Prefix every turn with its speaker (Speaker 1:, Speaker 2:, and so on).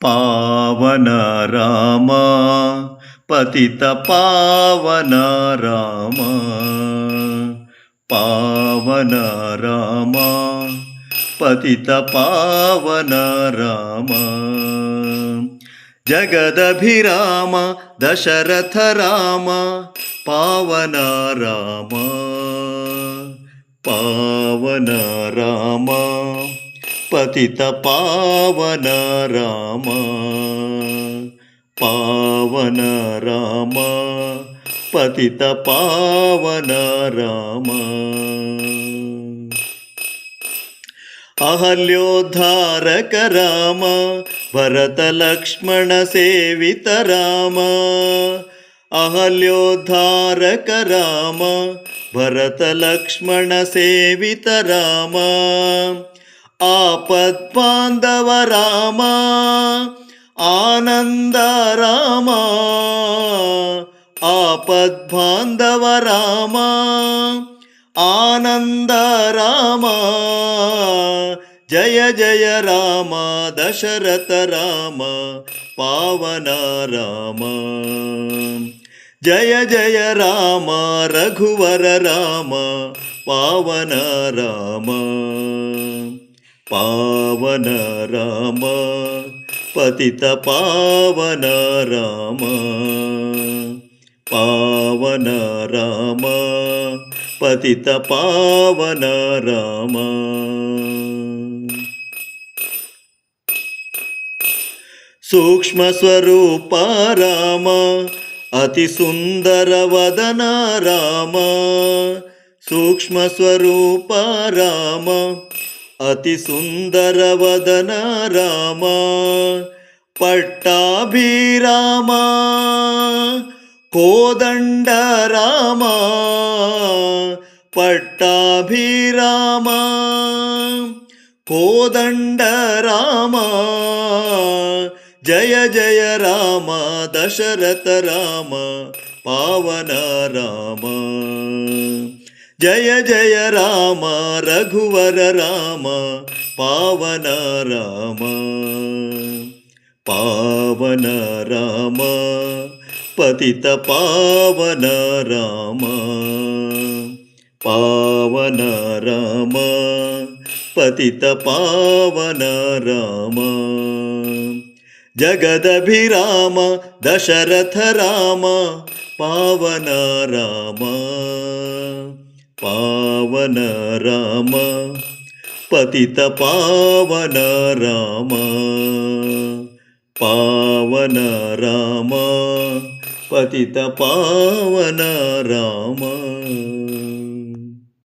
Speaker 1: पावन राम पतित पावन राम पावन राम पतित पावन राम जगदभिराम दशरथ राम पावन राम पावन राम पतित पावन राम पावन राम पतित पावन राम अहल्योद्धारक राम भरत लक्ष्मण सेवित राम अहल्योद्धारक राम भरत लक्ष्मण सेवित राम आपद्बान्धव राम आनंद राम आपद्बान्धव राम आनंद राम जय जय राम दशरथ राम पावन राम जय जय राम रघुवर राम पावन राम पावन राम पतित पावन राम पावन राम पतित पावन राम सूक्ष्म स्वरूप राम अति सुंदर वदन राम सूक्ष्म स्वरूप राम अति सुंदर वदन राम पट्टाभिराम कोदंड राम पट्टाभिराम कोदंड राम जय जय राम दशरथ राम पावन राम जय जय राम रघुवर राम पावन राम पावन राम पतित पावन राम पावन राम पतित पावन राम जगदभिराम दशरथ राम पावन राम पावन राम पतित पावन राम पावन राम पतित पावन राम।